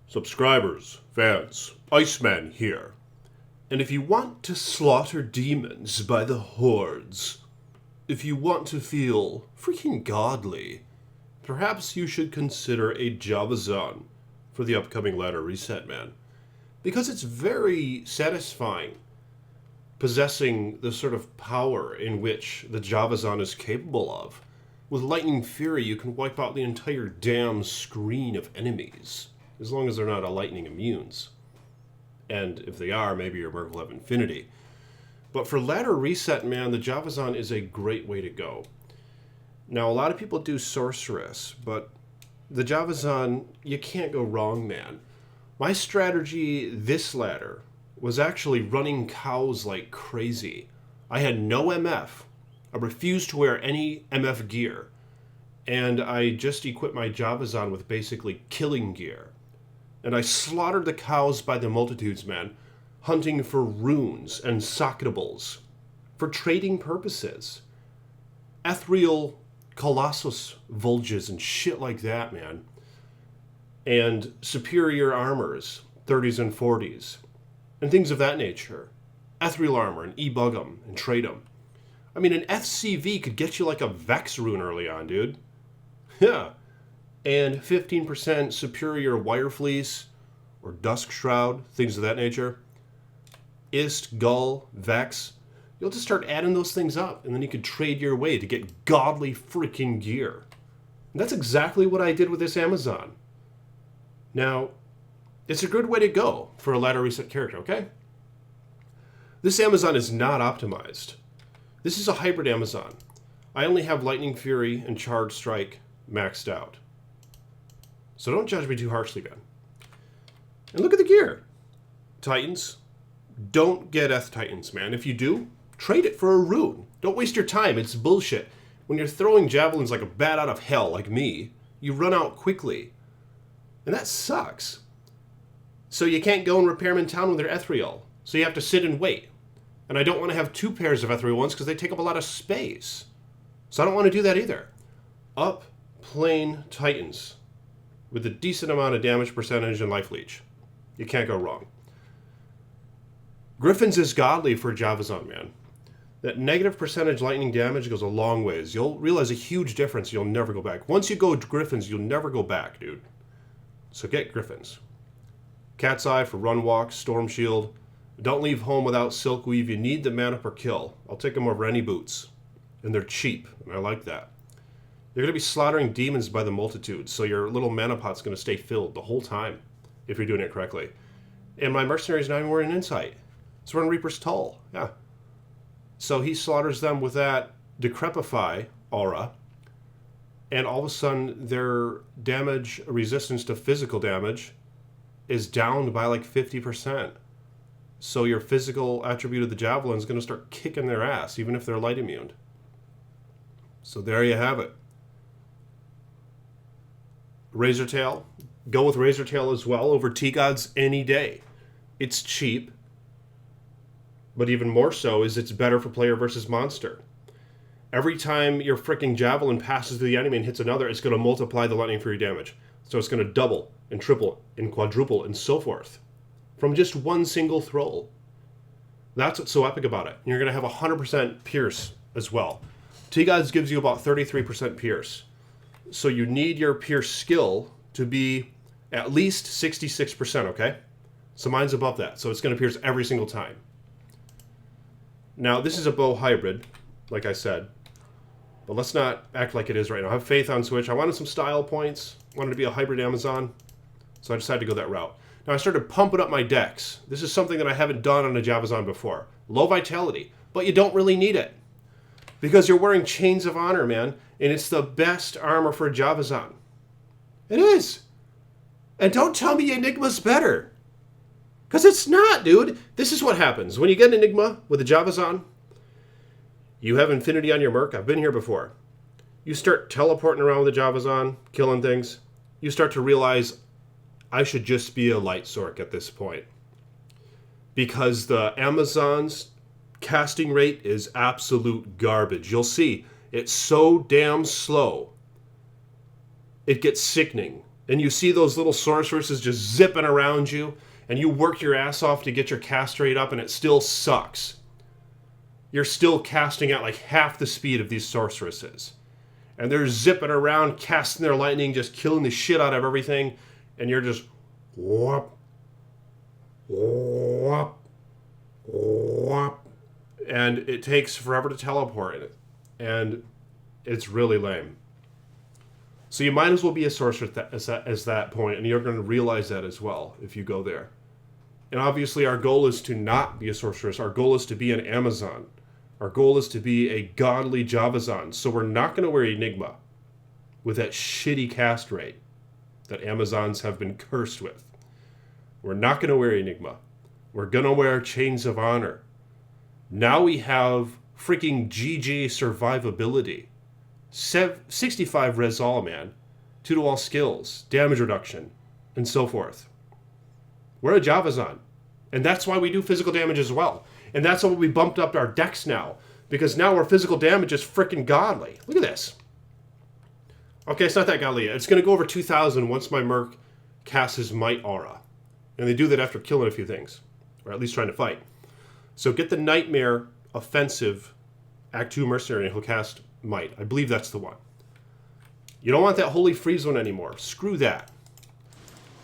Subscribers, fans, Iceman here. And if you want to slaughter demons by the hordes, if you want to feel freaking godly, perhaps you should consider a Javazon for the upcoming ladder reset, man. Because it's very satisfying possessing the sort of power in which the Javazon is capable of. With Lightning Fury, you can wipe out the entire damn screen of enemies, as long as they're not a lightning immunes. And if they are, maybe your Merc will have Infinity. But for ladder reset, man, the Javazon is a great way to go. Now, a lot of people do Sorceress, but the Javazon, you can't go wrong, man. My strategy this ladder was actually running cows like crazy. I had no MF. I refused to wear any MF gear. And I just equipped my Javazon with basically killing gear. And I slaughtered the cows by the multitudes, man, hunting for runes and socketables, for trading purposes. Ethereal Colossus Vulges and shit like that, man. And superior armors, 30s and 40s, and things of that nature. Ethereal armor and e-bug them and trade them. I mean, an FCV could get you like a Vex rune early on, dude. Yeah. And 15% superior Wire Fleece or Dusk Shroud, things of that nature. Ist, Gull, Vex. You'll just start adding those things up, and then you could trade your way to get godly freaking gear. And that's exactly what I did with this Amazon. Now, it's a good way to go for a ladder reset character, okay? This Amazon is not optimized. This is a hybrid Amazon. I only have Lightning Fury and Charge Strike maxed out. So don't judge me too harshly, man. And look at the gear. Titans. Don't get Eth Titans, man. If you do, trade it for a rune. Don't waste your time. It's bullshit. When you're throwing javelins like a bat out of hell, like me, you run out quickly. And that sucks. So you can't go in Repairman Town when they're ethereal. So you have to sit and wait. And I don't want to have two pairs of ethereal ones because they take up a lot of space. So I don't want to do that either. Up plane Titans with a decent amount of damage percentage and life leech. You can't go wrong. Griffins is godly for Javazon, man. That negative percentage lightning damage goes a long ways. You'll realize a huge difference. You'll never go back. Once you go Griffins, you'll never go back, dude. So get Griffins. Cat's Eye for run walk, Storm Shield. Don't leave home without Silk Weave. You need the mana per kill. I'll take them over any boots. And they're cheap, and I like that. You're going to be slaughtering demons by the multitude, so your little mana pot's going to stay filled the whole time, if you're doing it correctly. And my mercenary's not even wearing Insight. It's running Reaper's Toll, yeah. So he slaughters them with that Decrepify aura, and all of a sudden their damage resistance to physical damage is down by like 50%. So your physical attribute of the Javelin is going to start kicking their ass, even if they're light immune. So there you have it. Razortail. Go with Razortail as well over T-Gods any day. It's cheap. But even more so is it's better for player versus monster. Every time your freaking Javelin passes through the enemy and hits another, it's going to multiply the Lightning Fury damage. So it's going to double and triple and quadruple and so forth. From just one single throw. That's what's so epic about it. You're going to have 100% Pierce as well. T-Gods gives you about 33% Pierce. So you need your Pierce skill to be at least 66%, okay? So mine's above that. So it's going to pierce every single time. Now, this is a bow hybrid, like I said. But let's not act like it is right now. I have faith on Switch. I wanted some style points. Wanted to be a hybrid Amazon. So I decided to go that route. Now, I started pumping up my decks. This is something that I haven't done on a Javazon before. Low vitality. But you don't really need it. Because you're wearing Chains of Honor, man. And it's the best armor for a Javazon. It is. And don't tell me Enigma's better. Because it's not, dude. This is what happens. When you get an Enigma with a Javazon, you have Infinity on your Merc. I've been here before. You start teleporting around with a Javazon, killing things. You start to realize, I should just be a Light Sorc at this point. Because the Amazon's casting rate is absolute garbage. You'll see, it's so damn slow. It gets sickening. and you see those little sorceresses just zipping around you, and you work your ass off to get your cast rate up, and it still sucks. You're still casting at like half the speed of these sorceresses. And they're zipping around, casting their lightning, just killing the shit out of everything, and you're just whoop, whoop, whoop. And it takes forever to teleport in it. And it's really lame. So you might as well be a sorcerer as that point, and you're going to realize that as well if you go there. And obviously our goal is to not be a sorceress. Our goal is to be an Amazon. Our goal is to be a godly Javazon. So we're not going to wear Enigma with that shitty cast rate that Amazons have been cursed with. We're not going to wear Enigma. We're going to wear Chains of Honor. Now we have freaking GG survivability. 65 res all, man. 2 to all skills, damage reduction, and so forth. We're a Javazon. And that's why we do physical damage as well. And that's why we bumped up our dex now. Because now our physical damage is freaking godly. Look at this. Okay, it's not that godly yet. It's going to go over 2,000 once my Merc casts his Might aura. And they do that after killing a few things. Or at least trying to fight. So get the Nightmare Offensive Act 2 Mercenary and he'll cast Might. I believe that's the one. You don't want that Holy Freeze one anymore. Screw that.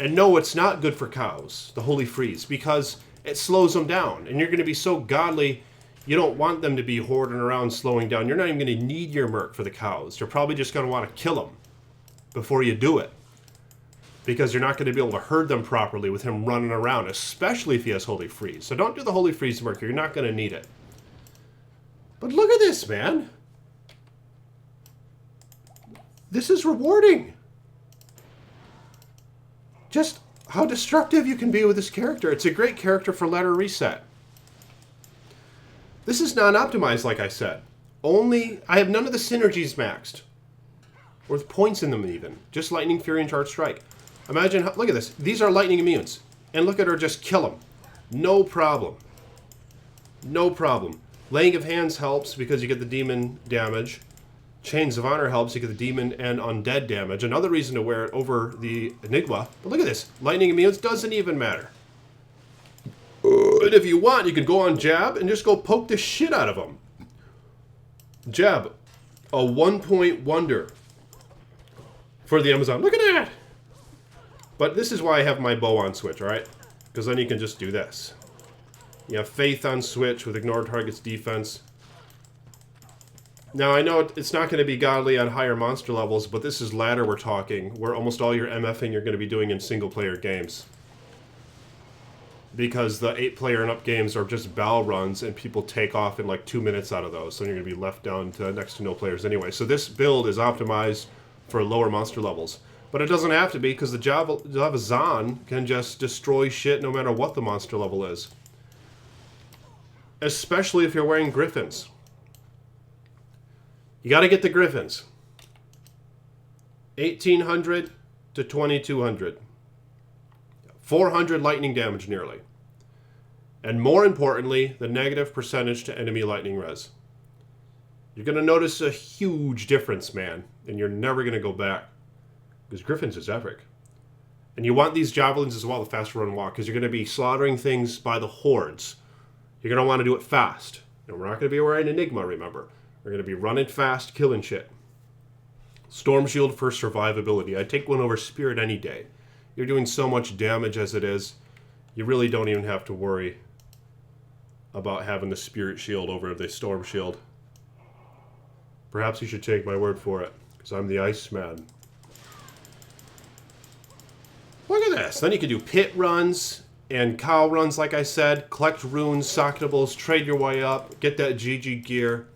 And no, it's not good for cows, the Holy Freeze, because it slows them down. And you're going to be so godly, you don't want them to be hoarding around slowing down. You're not even going to need your Merc for the cows. You're probably just going to want to kill them before you do it. Because you're not going to be able to herd them properly with him running around, especially if he has Holy Freeze. So don't do the Holy Freeze Merc. You're not going to need it. But look at this, man. This is rewarding. Just how destructive you can be with this character. It's a great character for ladder reset. This is non-optimized, like I said. I have none of the synergies maxed. Or with points in them even. Just Lightning, Fury, and Charge Strike. Imagine, look at this. These are Lightning Immunes. And look at her just kill them. No problem. No problem. Laying of Hands helps because you get the demon damage. Chains of Honor helps, you get the demon and undead damage. Another reason to wear it over the Enigma. But look at this. Lightning Immunes doesn't even matter. And if you want, you can go on Jab and just go poke the shit out of them. Jab. A 1-point wonder for the Amazon. Look at that! But this is why I have my bow on switch, alright? Because then you can just do this. You have Faith on switch with ignore target's defense. Now, I know it's not going to be godly on higher monster levels, but this is ladder we're talking, where almost all your MFing you're going to be doing in single-player games. Because the 8-player and up games are just bow runs, and people take off in like 2 minutes out of those, so you're going to be left down to next to no players anyway. So this build is optimized for lower monster levels. But it doesn't have to be, because the Javazon can just destroy shit no matter what the monster level is. Especially if you're wearing Griffins. You got to get the Griffins. 1,800 to 2,200. 400 lightning damage nearly. And more importantly, the negative percentage to enemy lightning res. You're going to notice a huge difference, man. And you're never going to go back. Because Griffins is epic. And you want these javelins as well, the faster run walk. Because you're going to be slaughtering things by the hordes. You're going to want to do it fast. And we're not going to be wearing Enigma, remember. We're going to be running fast, killing shit. Storm Shield for survivability. I'd take one over Spirit any day. You're doing so much damage as it is. You really don't even have to worry about having the Spirit Shield over the Storm Shield. Perhaps you should take my word for it. Because I'm the Iceman. Look at this. Then you can do pit runs and cow runs, like I said. Collect runes, socketables, trade your way up. Get that GG gear.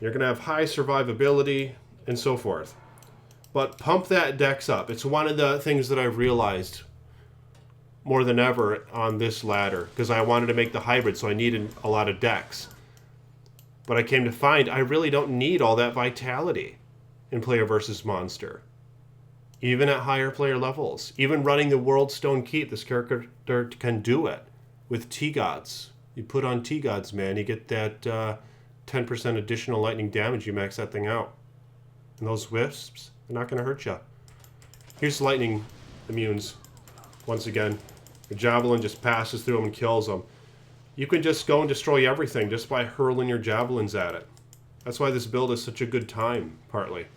You're going to have high survivability and so forth. But pump that dex up. It's one of the things that I've realized more than ever on this ladder. Because I wanted to make the hybrid, so I needed a lot of dex. But I came to find I really don't need all that vitality in player versus monster. Even at higher player levels. Even running the World Stone Keep, this character can do it. With T-Gods. You put on T-Gods, man. You get that 10% additional lightning damage. You max that thing out. And those wisps, they're not going to hurt you. Here's lightning immunes. Once again, your javelin just passes through them and kills them. You can just go and destroy everything just by hurling your javelins at it. That's why this build is such a good time, partly.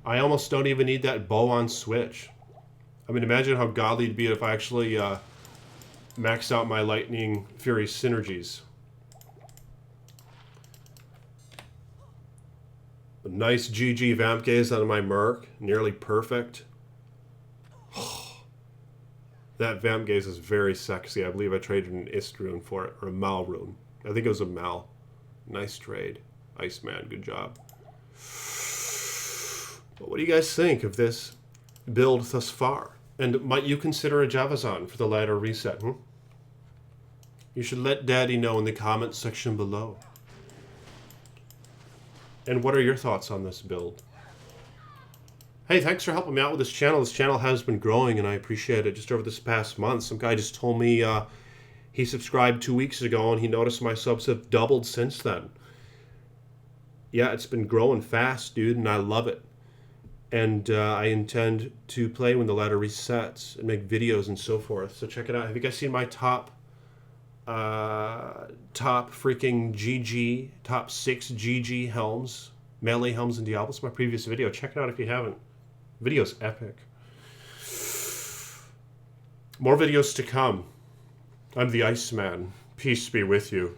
I almost don't even need that bow on switch. I mean, imagine how godly it'd be if I actually maxed out my Lightning Fury synergies. A nice GG vamp gaze out of my Merc, nearly perfect. That vamp gaze is very sexy. I believe I traded an Ist rune for it, or a Mal rune. I think it was a Mal. Nice trade. Iceman, good job. But what do you guys think of this build thus far? And might you consider a Javazon for the ladder reset? You should let Daddy know in the comments section below. And what are your thoughts on this build? Hey, thanks for helping me out with this channel. This channel has been growing, and I appreciate it. Just over this past month, some guy just told me he subscribed 2 weeks ago, and he noticed my subs have doubled since then. Yeah, it's been growing fast, dude, and I love it. And I intend to play when the ladder resets and make videos and so forth. So check it out. Have you guys seen my top freaking GG, top 6 GG helms, melee helms in Diablo? It's my previous video. Check it out if you haven't. Video's epic. More videos to come. I'm the Iceman. Peace be with you.